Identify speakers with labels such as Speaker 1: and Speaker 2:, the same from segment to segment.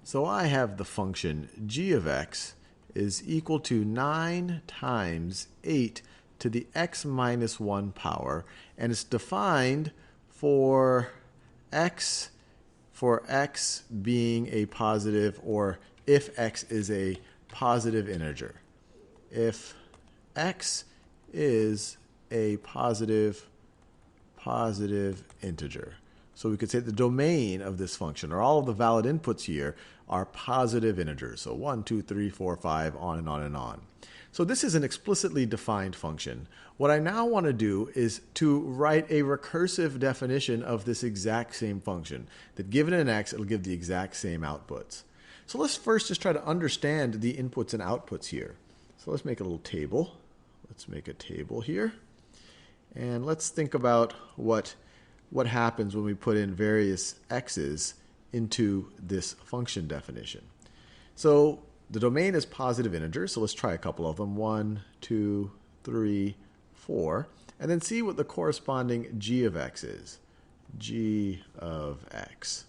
Speaker 1: So I have the function g of x is equal to 9 times 8 to the x minus 1 power, and it's defined for x being a positive, or if x is a positive integer. If x is a positive integer. So we could say the domain of this function, or all of the valid inputs here, are positive integers. So 1, 2, 3, 4, 5, on and on and on. So this is an explicitly defined function. What I now want to do is to write a recursive definition of this exact same function, that given an x, it'll give the exact same outputs. So let's first just try to understand the inputs and outputs here. So let's make a little table. Let's make a table here. And let's think about what happens when we put in various x's into this function definition. So the domain is positive integers, so let's try a couple of them. 1, 2, 3, 4. And then see what the corresponding g of x is. G of x.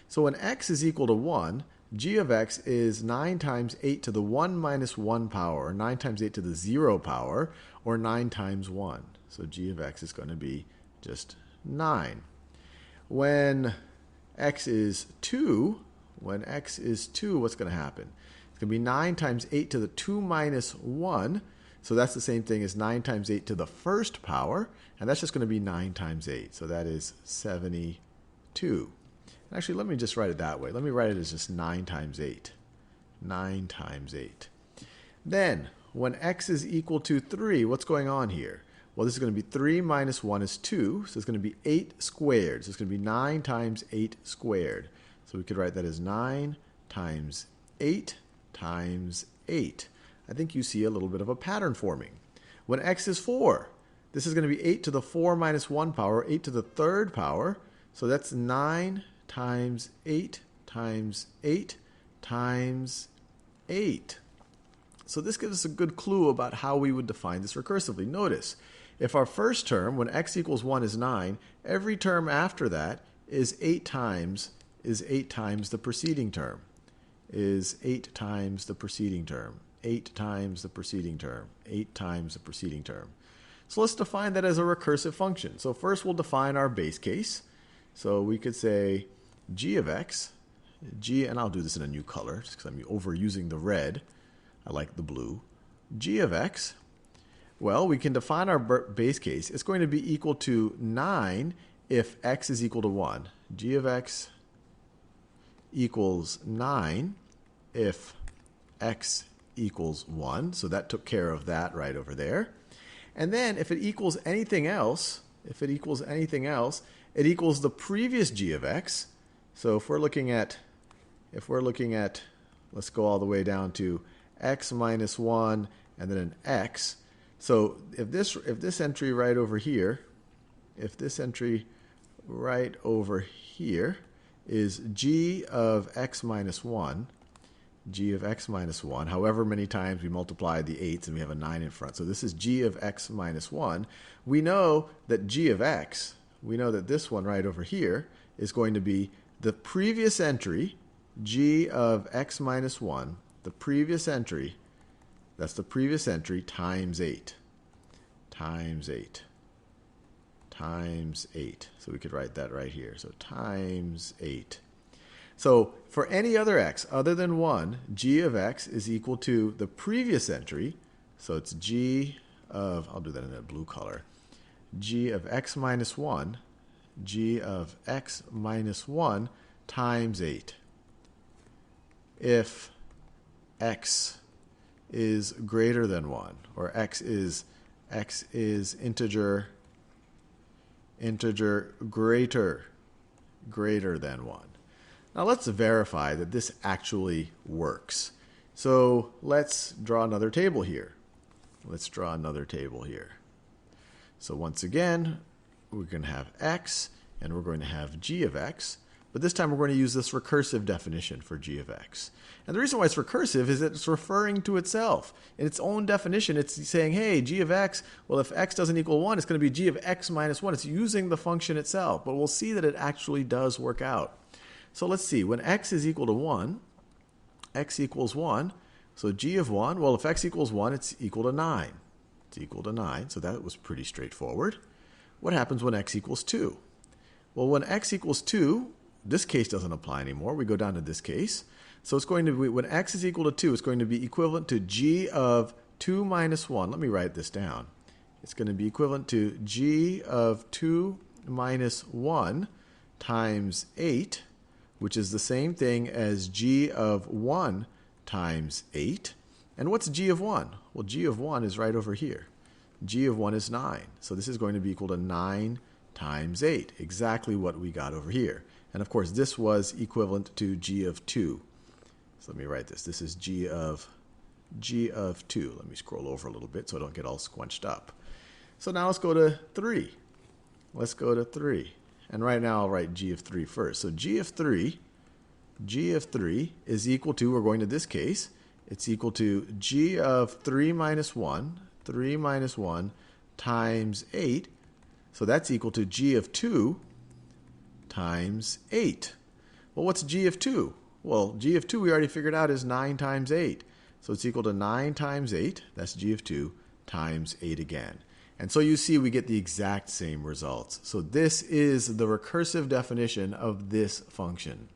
Speaker 1: So when x is equal to 1, g of x is 9 times 8 to the 1 minus 1 power, or 9 times 8 to the 0 power, or 9 times 1. So g of x is going to be just 9. When x is 2, what's going to happen? It's going to be 9 times 8 to the 2 minus 1. So that's the same thing as 9 times 8 to the first power. And that's just going to be 9 times 8. So that is 72. Actually, let me just write it that way. Let me write it as just 9 times 8. 9 times 8. Then, when x is equal to 3, what's going on here? Well, this is going to be 3 minus 1 is 2, so it's going to be 8 squared. So it's going to be 9 times 8 squared. So we could write that as 9 times 8 times 8. I think you see a little bit of a pattern forming. When x is 4, this is going to be 8 to the 4 minus 1 power, 8 to the third power. So that's 9 times 8 times 8 times 8. So this gives us a good clue about how we would define this recursively. Notice, if our first term, when x equals 1, is 9, every term after that is 8 times the preceding term. Is 8 times the preceding term. 8 times the preceding term. 8 times the preceding term. So let's define that as a recursive function. So first we'll define our base case. So we could say g of x, and I'll do this in a new color just because I'm overusing the red. I like the blue. G of x, well, we can define our base case. It's going to be equal to 9 if x is equal to 1. G of x equals 9 if x equals 1. So that took care of that right over there. And then if it equals anything else, it equals the previous g of x. So if we're looking at, let's go all the way down to x minus 1 and then an x. So if this entry right over here, is g of x minus 1, however many times we multiply the 8s and we have a 9 in front. So this is g of x minus 1. We know that g of x, we know that this one right over here is going to be the previous entry, g of x minus 1, the previous entry, that's the previous entry times 8. Times 8. Times 8. So we could write that right here. So times 8. So for any other x other than 1, g of x is equal to the previous entry. So it's g of, I'll do that in a blue color, g of x minus 1, g of x minus 1 times 8. If x is greater than 1, or x is integer greater than 1. Now let's verify that this actually works. So let's draw another table here. So once again, we're going to have x, and we're going to have g of x. But this time we're going to use this recursive definition for g of x. And the reason why it's recursive is that it's referring to itself. In its own definition, it's saying, hey, g of x, well, if x doesn't equal 1, it's going to be g of x minus 1. It's using the function itself. But we'll see that it actually does work out. So let's see, when x is equal to 1, x equals 1, so g of 1, well, if x equals 1, it's equal to 9. It's equal to 9, so that was pretty straightforward. What happens when x equals 2? Well, when x equals 2, this case doesn't apply anymore. We go down to this case. So it's going to be, when x is equal to 2, it's going to be equivalent to g of 2 minus 1. Let me write this down. It's going to be equivalent to g of 2 minus 1 times 8, which is the same thing as g of 1 times 8. And what's g of 1? Well, g of 1 is right over here. G of 1 is 9. So this is going to be equal to 9 times 8, exactly what we got over here. And of course, this was equivalent to g of 2. So let me write this. This is g of 2. Let me scroll over a little bit so I don't get all squunched up. So now let's go to 3. Let's go to 3. And right now I'll write g of 3 first. So g of 3 is equal to, we're going to this case, it's equal to g of 3 minus 1 times 8. So that's equal to g of 2 times 8. Well, what's g of 2? Well, g of 2 we already figured out is 9 times 8. So it's equal to 9 times 8, that's g of 2, times 8 again. And so you see we get the exact same results. So this is the recursive definition of this function.